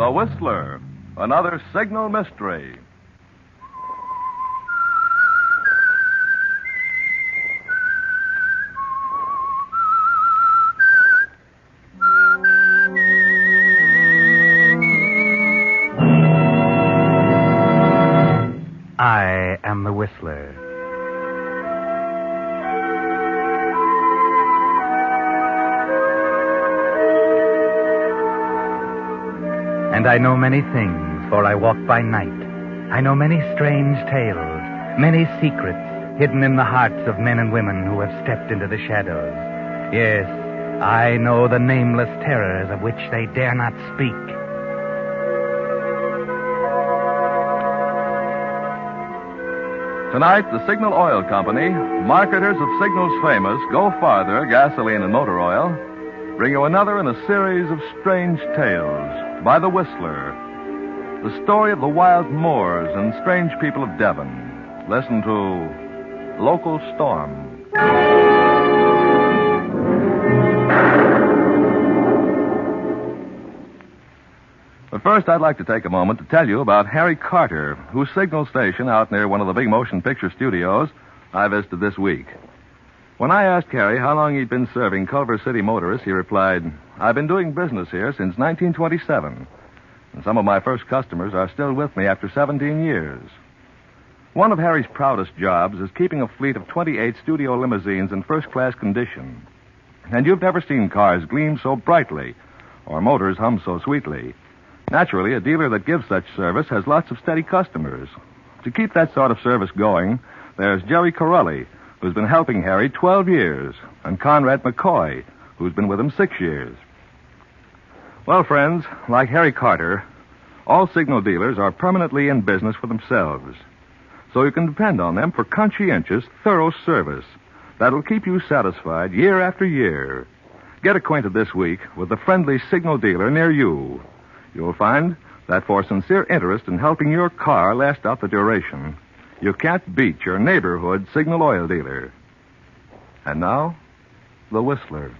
The Whistler, another signal mystery. I am the Whistler. And I know many things, for I walk by night. I know many strange tales, many secrets hidden in the hearts of men and women who have stepped into the shadows. Yes, I know the nameless terrors of which they dare not speak. Tonight, the Signal Oil Company, marketers of Signal's famous Go Farther gasoline and motor oil, bring you another in a series of strange tales by The Whistler, the story of the wild moors and strange people of Devon. Listen to Local Storm. But first, I'd like to take a moment to tell you about Harry Carter, whose signal station out near one of the big motion picture studios I visited this week. When I asked Harry how long he'd been serving Culver City motorists, he replied, "I've been doing business here since 1927, and some of my first customers are still with me after 17 years. One of Harry's proudest jobs is keeping a fleet of 28 studio limousines in first-class condition. And you've never seen cars gleam so brightly or motors hum so sweetly. Naturally, a dealer that gives such service has lots of steady customers. To keep that sort of service going, there's Jerry Corelli, who's been helping Harry 12 years, and Conrad McCoy, who's been with him 6 years. Well, friends, like Harry Carter, all signal dealers are permanently in business for themselves. So you can depend on them for conscientious, thorough service that'll keep you satisfied year after year. Get acquainted this week with a friendly signal dealer near you. You'll find that for sincere interest in helping your car last out the duration, you can't beat your neighborhood signal oil dealer. And now, The Whistler.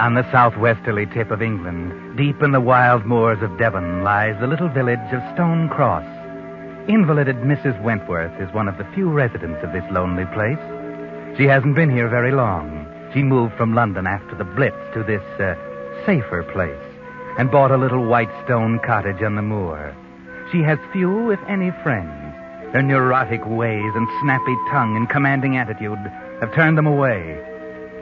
On the southwesterly tip of England, deep in the wild moors of Devon, lies the little village of Stone Cross. Invalided Mrs. Wentworth is one of the few residents of this lonely place. She hasn't been here very long. She moved from London after the Blitz to this, safer place and bought a little white stone cottage on the moor. She has few, if any, friends. Her neurotic ways and snappy tongue and commanding attitude have turned them away.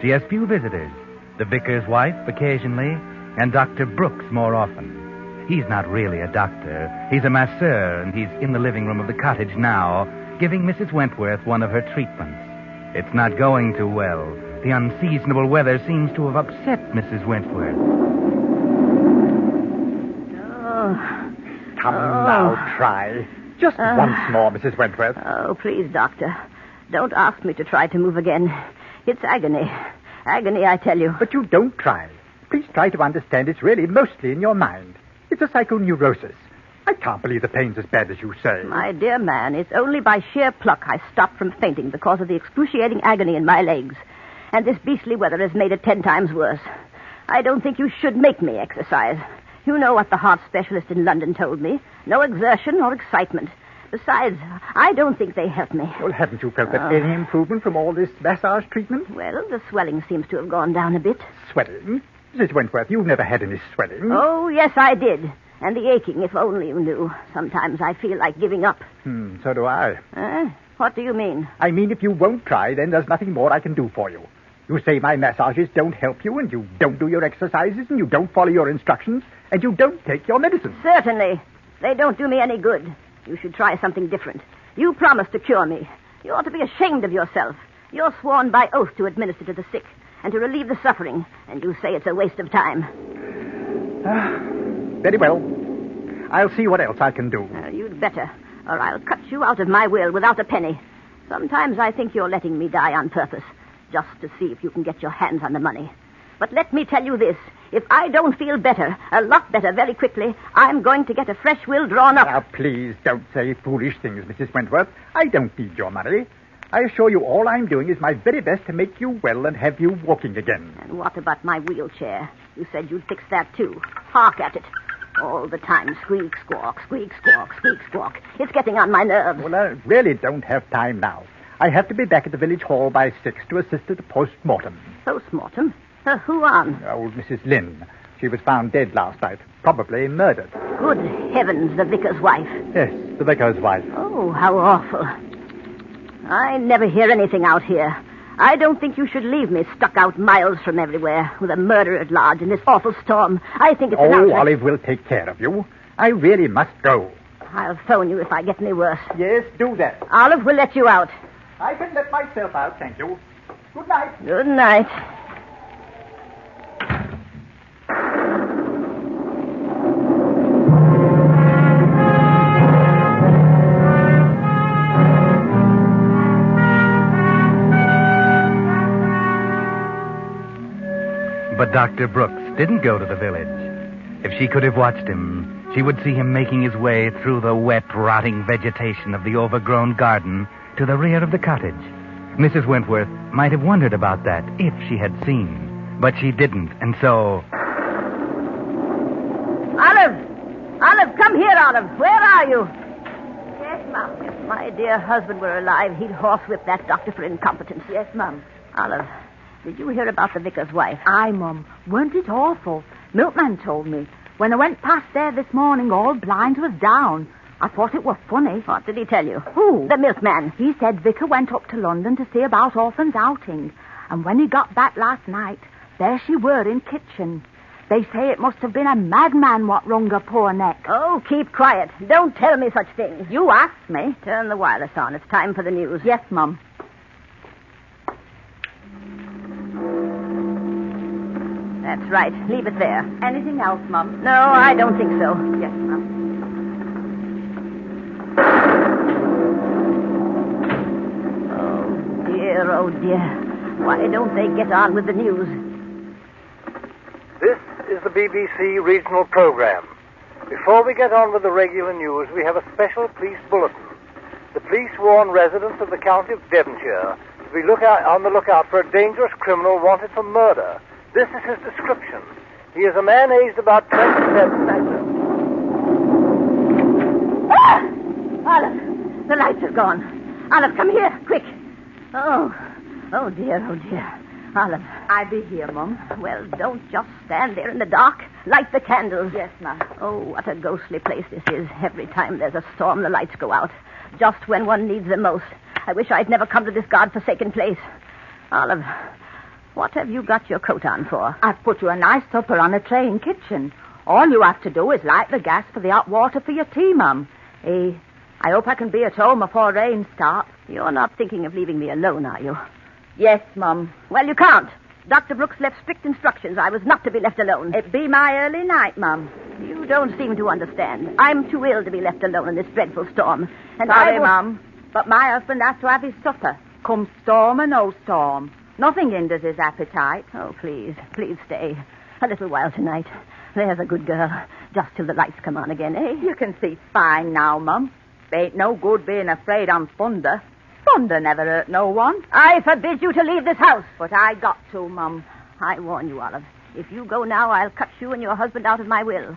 She has few visitors. The vicar's wife occasionally, and Dr. Brooks more often. He's not really a doctor. He's a masseur, and he's in the living room of the cottage now, giving Mrs. Wentworth one of her treatments. It's not going too well. The unseasonable weather seems to have upset Mrs. Wentworth. Come now, try. Just once more, Mrs. Wentworth. Oh, please, Doctor. Don't ask me to try to move again. It's agony. Agony, I tell you. But you don't try. Please try to understand it's really mostly in your mind. It's a psychoneurosis. I can't believe the pain's as bad as you say. My dear man, it's only by sheer pluck I stopped from fainting because of the excruciating agony in my legs. And this beastly weather has made it 10 times worse. I don't think you should make me exercise. You know what the heart specialist in London told me. No exertion or excitement. Besides, I don't think they help me. Well, haven't you felt any improvement from all this massage treatment? Well, the swelling seems to have gone down a bit. Swelling? Mrs. Wentworth, you've never had any swelling. Oh, yes, I did. And the aching, if only you knew. Sometimes I feel like giving up. So do I. What do you mean? I mean, if you won't try, then there's nothing more I can do for you. You say my massages don't help you, and you don't do your exercises, and you don't follow your instructions, and you don't take your medicine. Certainly. They don't do me any good. You should try something different. You promised to cure me. You ought to be ashamed of yourself. You're sworn by oath to administer to the sick and to relieve the suffering, and you say it's a waste of time. Very well. I'll see what else I can do. You'd better, or I'll cut you out of my will without a penny. Sometimes I think you're letting me die on purpose, just to see if you can get your hands on the money. But let me tell you this. If I don't feel better, a lot better very quickly, I'm going to get a fresh will drawn up. Now, please don't say foolish things, Mrs. Wentworth. I don't need your money. I assure you all I'm doing is my very best to make you well and have you walking again. And what about my wheelchair? You said you'd fix that, too. Hark at it. All the time, squeak, squawk, squeak, squawk, squeak, squawk. It's getting on my nerves. Well, I really don't have time now. I have to be back at the village hall by 6 to assist at the post-mortem. Post-mortem? Who on? Old Mrs. Lynn. She was found dead last night, probably murdered. Good heavens, the vicar's wife. Yes, the vicar's wife. Oh, how awful. I never hear anything out here. I don't think you should leave me stuck out miles from everywhere with a murderer at large in this awful storm. I think it's Oh, Olive will take care of you. I really must go. I'll phone you if I get any worse. Yes, do that. Olive will let you out. I can let myself out, thank you. Good night. Good night. But Dr. Brooks didn't go to the village. If she could have watched him, she would see him making his way through the wet, rotting vegetation of the overgrown garden to the rear of the cottage. Mrs. Wentworth might have wondered about that if she had seen, but she didn't, and so... Olive! Olive, come here, Olive. Where are you? Yes, Mum. If my dear husband were alive, he'd horsewhip that doctor for incompetence. Yes, Mum. Olive, did you hear about the vicar's wife? Aye, Mum. Weren't it awful? Milkman told me. When I went past there this morning, all blinds was down. I thought it was funny. What did he tell you? Who? The milkman. He said Vicar went up to London to see about orphans' outing. And when he got back last night, there she were in kitchen. They say it must have been a madman what wrung her poor neck. Oh, keep quiet. Don't tell me such things. You asked me. Turn the wireless on. It's time for the news. Yes, Mum. That's right. Leave it there. Anything else, Mum? No, I don't think so. Yes, Mum. Oh, dear, oh, dear. Why don't they get on with the news? This is the BBC regional program. Before we get on with the regular news, we have a special police bulletin. The police warn residents of the county of Devonshire to be on the lookout for a dangerous criminal wanted for murder. This is his description. He is a man aged about 27. Ah! Olive, the lights are gone. Olive, come here, quick. Oh dear, oh dear. Olive. I be here, Mum. Well, don't just stand there in the dark. Light the candles. Yes, Mum. Oh, what a ghostly place this is. Every time there's a storm, the lights go out. Just when one needs them most. I wish I'd never come to this God-forsaken place. Olive, what have you got your coat on for? I've put you a nice supper on a tray in kitchen. All you have to do is light the gas for the hot water for your tea, Mum. I hope I can be at home before rain starts. You're not thinking of leaving me alone, are you? Yes, Mum. Well, you can't. Dr. Brooks left strict instructions. I was not to be left alone. It be my early night, Mum. You don't seem to understand. I'm too ill to be left alone in this dreadful storm. And Sorry, Mum, but my husband has to have his supper. Come storm or no storm. Nothing hinders his appetite. Oh, please stay. A little while tonight. There's a good girl. Just till the lights come on again, eh? You can see fine now, Mum. Ain't no good being afraid on thunder. Thunder never hurt no one. I forbid you to leave this house. But I got to, Mum. I warn you, Olive. If you go now, I'll cut you and your husband out of my will.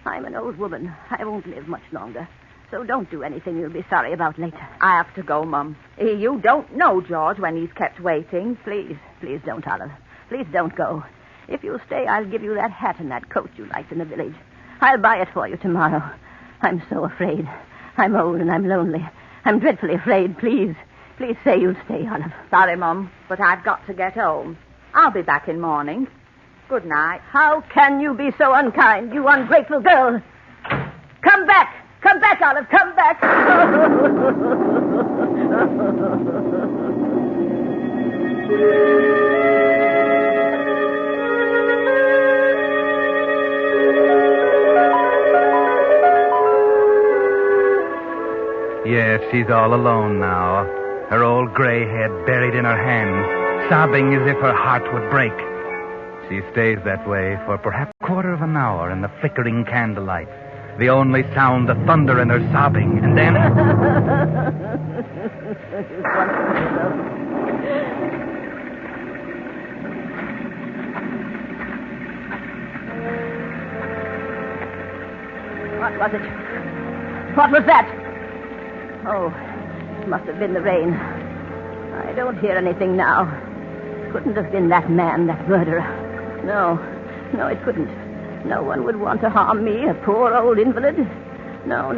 I'm an old woman. I won't live much longer. So don't do anything you'll be sorry about later. I have to go, Mum. You don't know George when he's kept waiting. Please don't, Olive. Please don't go. If you'll stay, I'll give you that hat and that coat you liked in the village. I'll buy it for you tomorrow. I'm so afraid. I'm old and I'm lonely. I'm dreadfully afraid. Please say you'll stay, Olive. Sorry, Mum, but I've got to get home. I'll be back in morning. Good night. How can you be so unkind, you ungrateful girl? Come back! Come back, Olive! Come back! Yes, she's all alone now, her old gray head buried in her hand, sobbing as if her heart would break. She stays that way for perhaps a quarter of an hour in the flickering candlelight, the only sound the thunder and her sobbing, and then... What was it? What was that? Oh, it must have been the rain. I don't hear anything now. Couldn't have been that man, that murderer. No, it couldn't. No one would want to harm me, a poor old invalid. No,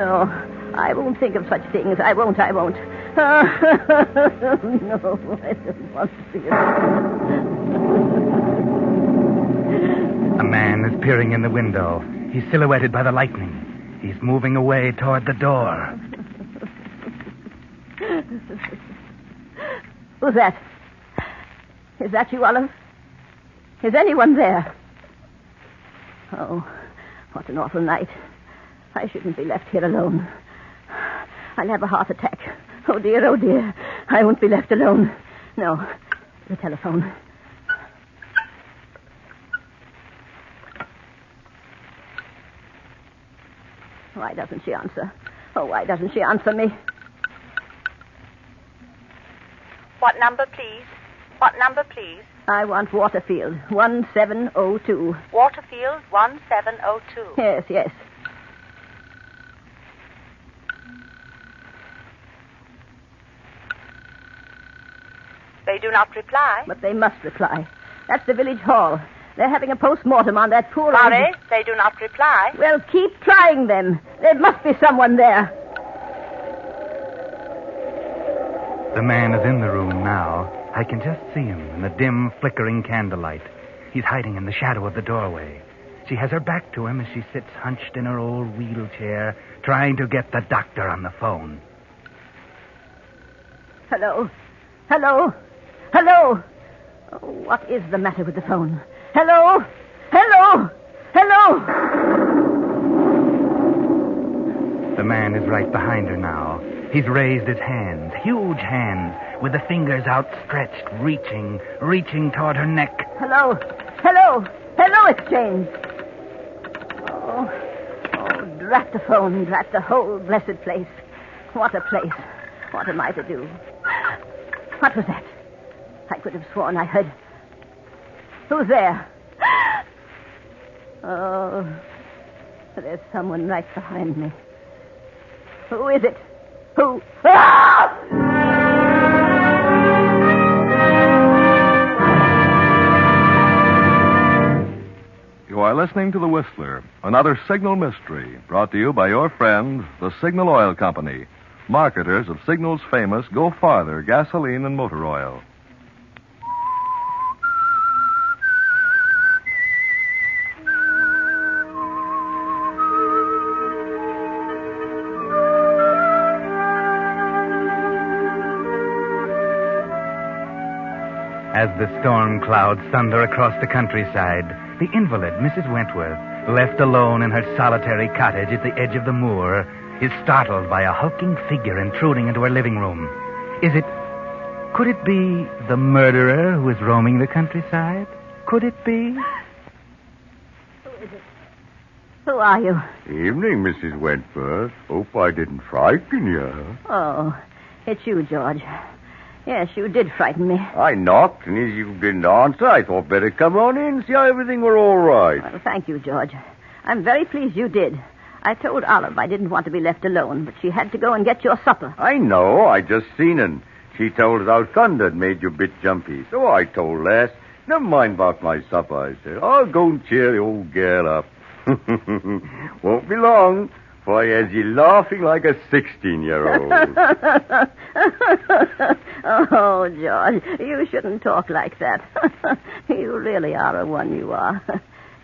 I won't think of such things. I won't. No, I don't want to see it. A man is peering in the window. He's silhouetted by the lightning. He's moving away toward the door. Who's that? Is that you, Olive? Is anyone there? Oh, what an awful night. I shouldn't be left here alone. I'll have a heart attack. Oh, dear. I won't be left alone. No, the telephone. Why doesn't she answer? Oh, why doesn't she answer me? What number, please? What number, please? I want Waterfield, 1702. Waterfield, 1702. Yes. They do not reply. But they must reply. That's the village hall. They're having a post-mortem on that poor... Sorry, they do not reply. Well, keep trying them. There must be someone there. The man is in the room now. I can just see him in the dim, flickering candlelight. He's hiding in the shadow of the doorway. She has her back to him as she sits hunched in her old wheelchair, trying to get the doctor on the phone. Hello? Oh, what is the matter with the phone? Hello? The man is right behind her now. He's raised his hands, huge hands, with the fingers outstretched, reaching toward her neck. Hello, exchange. Oh, drat the phone, drat the whole blessed place. What a place. What am I to do? What was that? I could have sworn I heard... Who's there? Oh, there's someone right behind me. Who is it? Who? Ah! You are listening to The Whistler, another signal mystery, brought to you by your friends, the Signal Oil Company, marketers of Signal's famous Go Farther gasoline and motor oil. As the storm clouds thunder across the countryside, the invalid, Mrs. Wentworth, left alone in her solitary cottage at the edge of the moor, is startled by a hulking figure intruding into her living room. Could it be the murderer who is roaming the countryside? Could it be? Who is it? Who are you? Evening, Mrs. Wentworth. Hope I didn't frighten you. Oh, it's you, George. Yes, you did frighten me. I knocked, and as you didn't answer, I thought better come on in and see how everything were all right. Well, thank you, George. I'm very pleased you did. I told Olive I didn't want to be left alone, but she had to go and get your supper. I know. I just seen her. She told us how thunder had made you a bit jumpy. So I told Les, never mind about my supper, I said. I'll go and cheer the old girl up. Won't be long, for I has you laughing like a 16-year-old. Oh, George, you shouldn't talk like that. You really are a one, you are.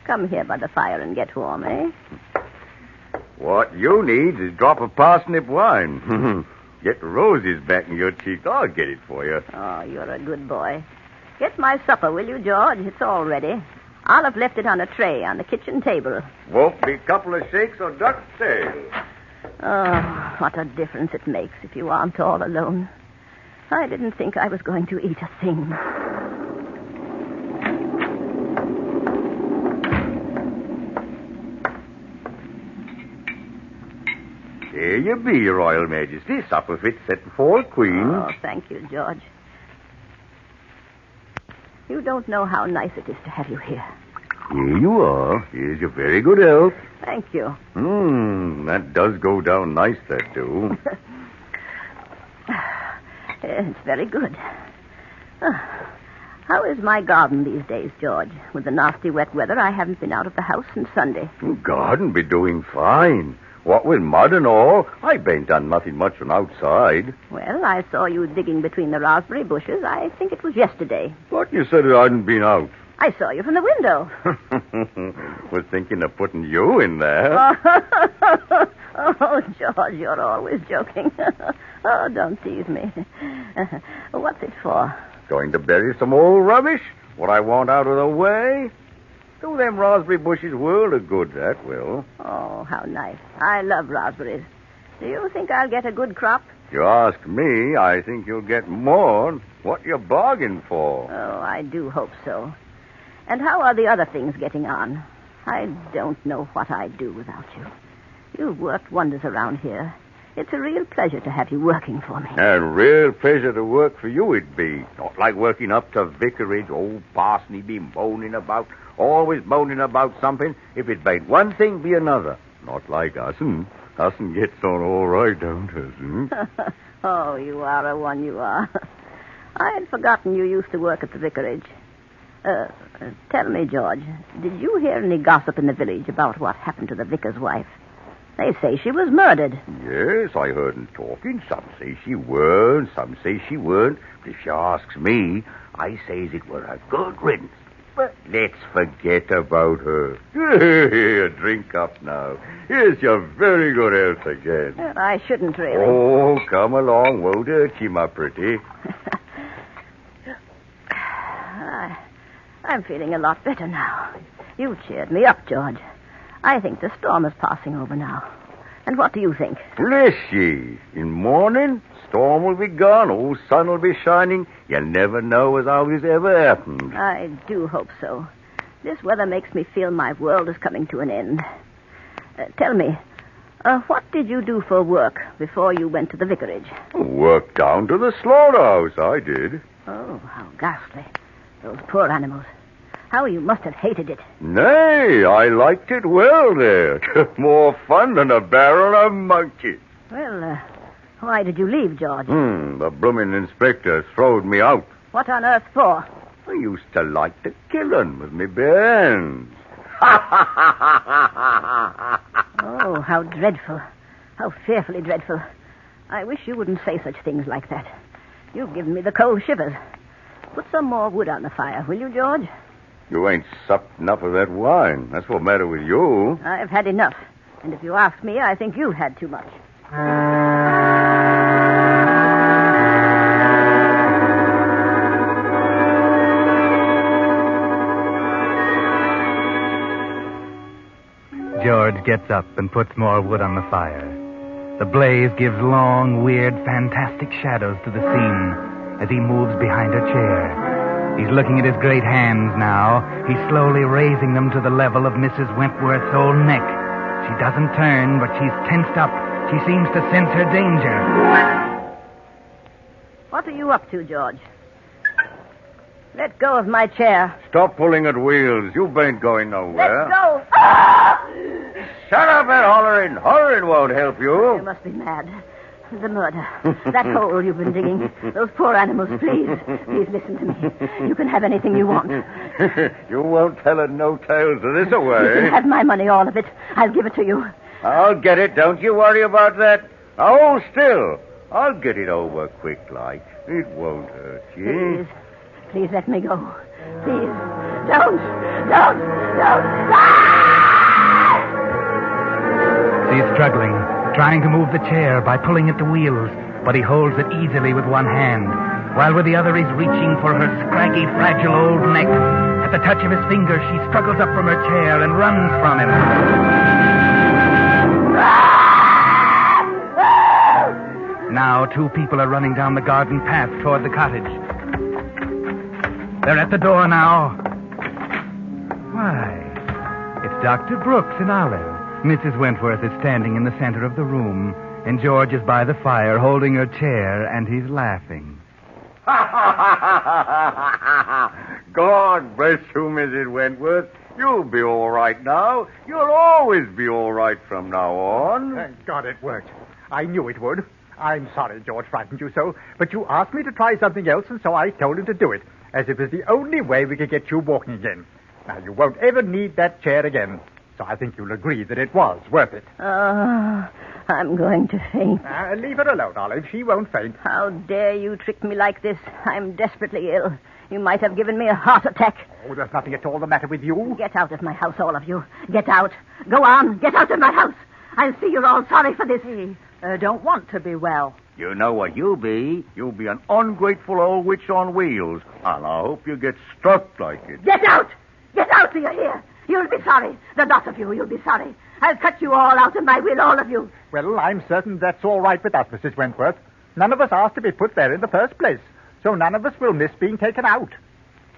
Come here by the fire and get warm, eh? What you need is a drop of parsnip wine. Get roses back in your cheeks. I'll get it for you. Oh, you're a good boy. Get my supper, will you, George? It's all ready. Olive left it on a tray on the kitchen table. Won't be a couple of shakes or duck's tail. Oh, what a difference it makes if you aren't all alone. I didn't think I was going to eat a thing. Here you be, Your Royal Majesty. Supper fit setting for a queen. Oh, thank you, George. You don't know how nice it is to have you here. Here you are. Here's your very good health. Thank you. That does go down nice, that do. It's very good. How is my garden these days, George? With the nasty wet weather, I haven't been out of the house since Sunday. Garden be doing fine. What with mud and all, I ain't done nothing much from outside. Well, I saw you digging between the raspberry bushes. I think it was yesterday. But you said I hadn't been out. I saw you from the window. Was thinking of putting you in there. Oh, George, you're always joking. Oh, don't tease me. What's it for? Going to bury some old rubbish? What I want out of the way? Do them raspberry bushes world of good, that will. Oh, how nice. I love raspberries. Do you think I'll get a good crop? If you ask me, I think you'll get more. What you bargain for? Oh, I do hope so. And how are the other things getting on? I don't know what I'd do without you. You've worked wonders around here. It's a real pleasure to have you working for me. And real pleasure to work for you it'd be. Not like working up to vicarage. Old parson he'd be moaning about. Always moaning about something. If it ain't one thing, be another. Not like us'n. Us'n gets on all right, don't us'n? Oh, you are a one, you are. I had forgotten you used to work at the vicarage. Tell me, George, did you hear any gossip in the village about what happened to the vicar's wife? They say she was murdered. Yes, I heard 'em talking. Some say she weren't, some say she weren't. But if she asks me, I says it were a good riddance. But let's forget about her. Here, drink up now. Here's your very good health again. Well, I shouldn't really. Oh, come along. Won't hurt you, my pretty. I'm feeling a lot better now. You cheered me up, George. I think the storm is passing over now. And what do you think? Bless ye. In morning, storm will be gone, old sun will be shining. You never know as how this ever happened. I do hope so. This weather makes me feel my world is coming to an end. Tell me, what did you do for work before you went to the vicarage? Worked down to the slaughterhouse, I did. Oh, how ghastly. Those poor animals. How you must have hated it. Nay, I liked it well there. More fun than a barrel of monkeys. Well, why did you leave, George? The blooming inspector throwed me out. What on earth for? I used to like to kill 'em with me bare hands. Oh, how dreadful. How fearfully dreadful. I wish you wouldn't say such things like that. You've given me the cold shivers. Put some more wood on the fire, will you, George? You ain't supped enough of that wine. That's what's the matter with you. I've had enough. And if you ask me, I think you've had too much. George gets up and puts more wood on the fire. The blaze gives long, weird, fantastic shadows to the scene as he moves behind a chair. He's looking at his great hands now. He's slowly raising them to the level of Mrs. Wentworth's old neck. She doesn't turn, but she's tensed up. She seems to sense her danger. What are you up to, George? Let go of my chair. Stop pulling at wheels. You ain't going nowhere. Let go. Shut up and hollering. Hollering won't help you. You must be mad. The murder. That hole you've been digging. Those poor animals, please. Please listen to me. You can have anything you want. You won't tell her no tales of this away. You can have my money, all of it. I'll give it to you. I'll get it. Don't you worry about that. Now, hold still. I'll get it over quick like. It won't hurt you. Please let me go. Please. Don't. She's struggling, trying to move the chair by pulling at the wheels, but he holds it easily with one hand, while with the other he's reaching for her scraggy, fragile old neck. At the touch of his finger, she struggles up from her chair and runs from him. Now, two people are running down the garden path toward the cottage. They're at the door now. Why, it's Dr. Brooks and Olive. Mrs. Wentworth is standing in the center of the room. And George is by the fire holding her chair, and he's laughing. God bless you, Mrs. Wentworth. You'll be all right now. You'll always be all right from now on. Thank God it worked. I knew it would. I'm sorry George frightened you so, but you asked me to try something else, and so I told him to do it, as it was the only way we could get you walking again. Now, you won't ever need that chair again, so I think you'll agree that it was worth it. Oh, I'm going to faint. Leave her alone, Olive. She won't faint. How dare you trick me like this? I'm desperately ill. You might have given me a heart attack. Oh, there's nothing at all the matter with you. Get out of my house, all of you. Get out. Go on. Get out of my house. I'll see you're all sorry for this. Don't want to be well. You know what you'll be. You'll be an ungrateful old witch on wheels. And I hope you get struck like it. Get out! Get out, do you hear? You'll be sorry. The lot of you, you'll be sorry. I'll cut you all out of my will, all of you. Well, I'm certain that's all right with us, Mrs. Wentworth. None of us asked to be put there in the first place, so none of us will miss being taken out.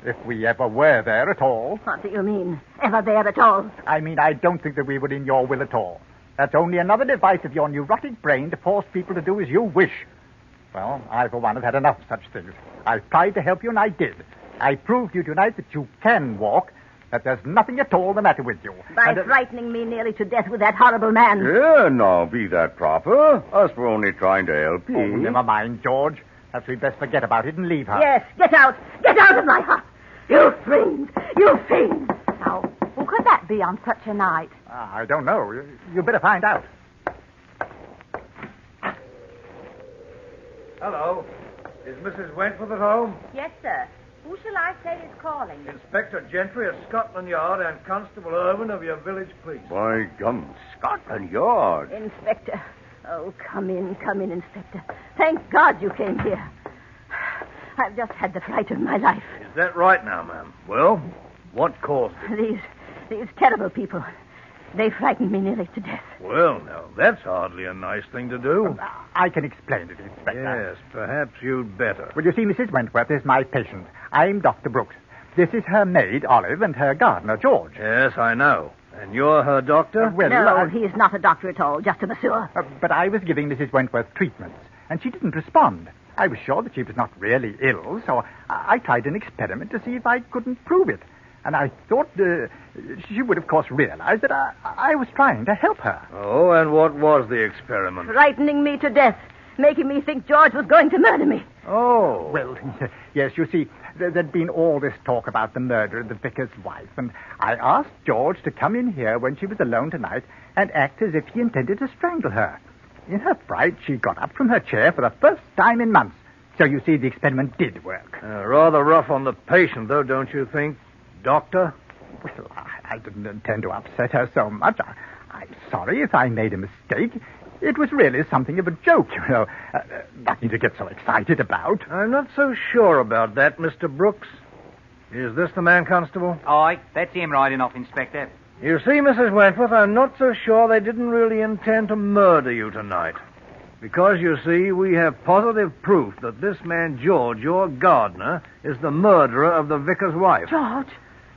If we ever were there at all. What do you mean, ever there at all? I mean, I don't think that we were in your will at all. That's only another device of your neurotic brain to force people to do as you wish. Well, I, for one, have had enough of such things. I've tried to help you, and I did. I proved to you tonight that you can walk, that there's nothing at all the matter with you. By frightening me nearly to death with that horrible man. Yeah, now, be that proper. Us were only trying to help you. Oh, never mind, George. Perhaps we'd best forget about it and leave her. Yes, get out. Get out of my house. You fiend. You fiend. Now, who could that be on such a night? I don't know. You better find out. Hello. Is Mrs. Wentworth at home? Yes, sir. Who shall I say is calling? Inspector Gentry of Scotland Yard and Constable Irwin of your village police. By gum, Scotland Yard. Inspector. Oh, come in, Inspector. Thank God you came here. I've just had the fright of my life. Is that right now, ma'am? Well, what caused it? These terrible people. They frightened me nearly to death. Well, now, that's hardly a nice thing to do. I can explain it, Inspector. Yes, perhaps you'd better. Well, you see, Mrs. Wentworth is my patient. I'm Dr. Brooks. This is her maid, Olive, and her gardener, George. Yes, I know. And you're her doctor? No, he's not a doctor at all, just a masseur. But I was giving Mrs. Wentworth treatments, and she didn't respond. I was sure that she was not really ill, so I tried an experiment to see if I couldn't prove it. And I thought she would, of course, realize that I was trying to help her. Oh, and what was the experiment? Frightening me to death, making me think George was going to murder me. Oh. Well, yes, you see, there'd been all this talk about the murder of the vicar's wife, and I asked George to come in here when she was alone tonight and act as if he intended to strangle her. In her fright, she got up from her chair for the first time in months. So you see, the experiment did work. Rather rough on the patient, though, don't you think, Doctor? Well, I didn't intend to upset her so much. I'm sorry if I made a mistake. It was really something of a joke, you know. Nothing to get so excited about. I'm not so sure about that, Mr. Brooks. Is this the man, Constable? Aye, that's him right enough, Inspector. You see, Mrs. Wentworth, I'm not so sure they didn't really intend to murder you tonight. Because, you see, we have positive proof that this man, George, your gardener, is the murderer of the vicar's wife. George?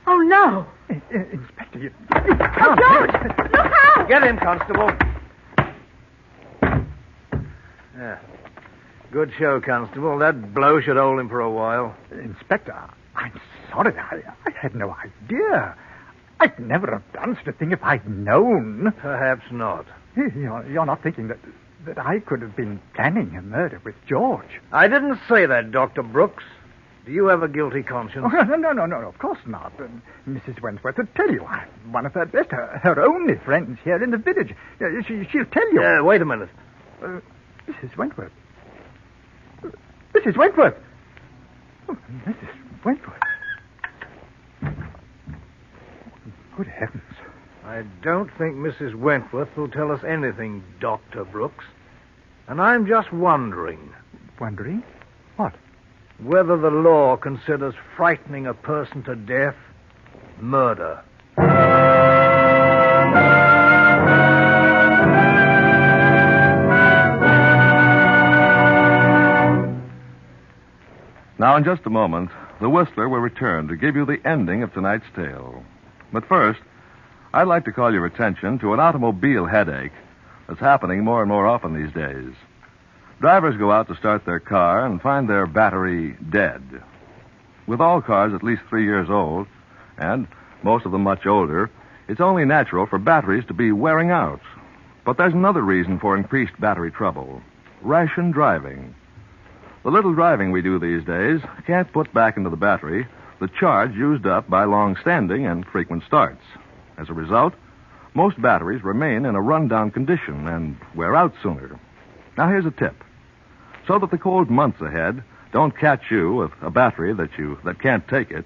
Oh, no. Inspector, you Oh, George! Look out! Get him, Constable. Yeah. Good show, Constable. That blow should hold him for a while. Inspector, I'm sorry. I had no idea. I'd never have done such a thing if I'd known. Perhaps not. You're not thinking that I could have been planning a murder with George? I didn't say that, Dr. Brooks. Do you have a guilty conscience? Oh, no, of course not. Mrs. Wentworth would tell you. I'm one of her best, her only friends here in the village. She'll tell you. Wait a minute. Mrs. Wentworth. Mrs. Wentworth. Oh, Mrs. Wentworth. Good heavens. I don't think Mrs. Wentworth will tell us anything, Dr. Brooks. And I'm just wondering. Wondering? What? Whether the law considers frightening a person to death murder. Now, in just a moment, the Whistler will return to give you the ending of tonight's tale. But first, I'd like to call your attention to an automobile headache That's happening more and more often these days. Drivers go out to start their car and find their battery dead. With all cars at least 3 years old, and most of them much older, it's only natural for batteries to be wearing out. But there's another reason for increased battery trouble: ration driving. The little driving we do these days can't put back into the battery the charge used up by long-standing and frequent starts. As a result, most batteries remain in a run-down condition and wear out sooner. Now, here's a tip. So that the cold months ahead don't catch you with a battery that can't take it,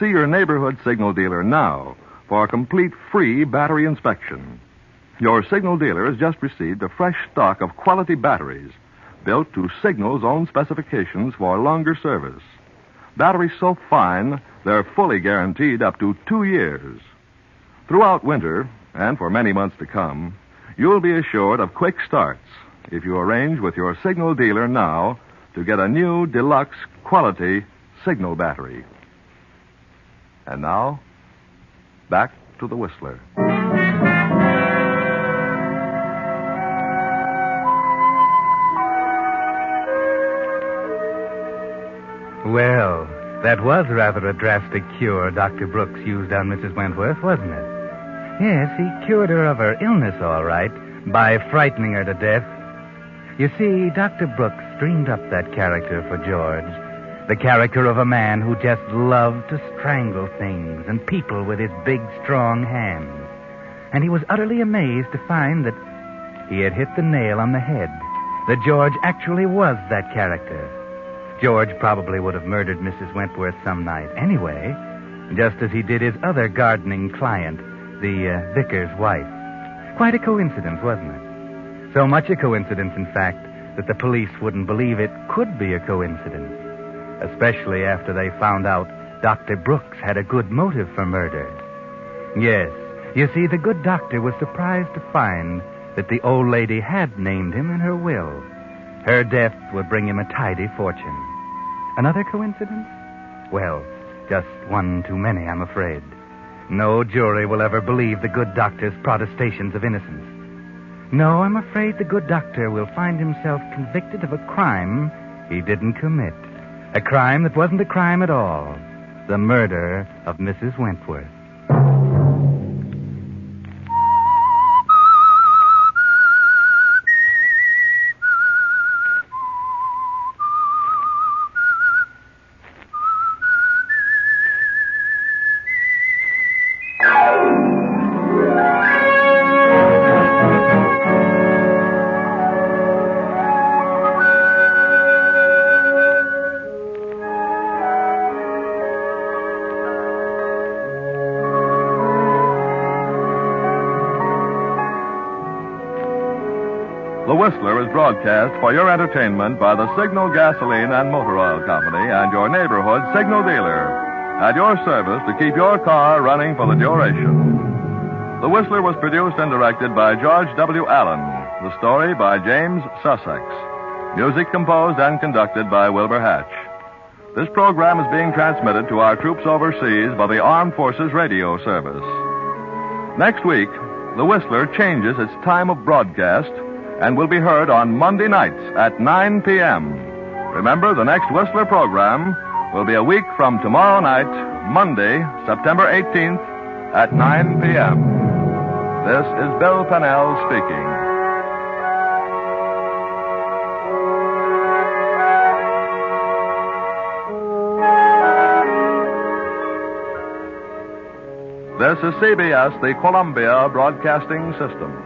see your neighborhood signal dealer now for a complete free battery inspection. Your signal dealer has just received a fresh stock of quality batteries built to Signal's own specifications for longer service. Batteries so fine, they're fully guaranteed up to 2 years. Throughout winter, and for many months to come, you'll be assured of quick starts if you arrange with your Signal dealer now to get a new deluxe quality Signal battery. And now, back to the Whistler. Well, that was rather a drastic cure Dr. Brooks used on Mrs. Wentworth, wasn't it? Yes, he cured her of her illness, all right, by frightening her to death. You see, Dr. Brooks dreamed up that character for George, the character of a man who just loved to strangle things and people with his big, strong hands. And he was utterly amazed to find that he had hit the nail on the head, that George actually was that character. George probably would have murdered Mrs. Wentworth some night anyway, just as he did his other gardening client, the vicar's wife. Quite a coincidence, wasn't it? So much a coincidence, in fact, that the police wouldn't believe it could be a coincidence, especially after they found out Dr. Brooks had a good motive for murder. Yes, you see, the good doctor was surprised to find that the old lady had named him in her will. Her death would bring him a tidy fortune. Another coincidence? Well, just one too many, I'm afraid. No jury will ever believe the good doctor's protestations of innocence. No, I'm afraid the good doctor will find himself convicted of a crime he didn't commit. A crime that wasn't a crime at all. The murder of Mrs. Wentworth. The Whistler is broadcast for your entertainment by the Signal Gasoline and Motor Oil Company and your neighborhood Signal dealer, at your service to keep your car running for the duration. The Whistler was produced and directed by George W. Allen. The story by James Sussex. Music composed and conducted by Wilbur Hatch. This program is being transmitted to our troops overseas by the Armed Forces Radio Service. Next week, the Whistler changes its time of broadcast and will be heard on Monday nights at 9 p.m. Remember, the next Whistler program will be a week from tomorrow night, Monday, September 18th, at 9 p.m. This is Bill Pennell speaking. This is CBS, the Columbia Broadcasting System.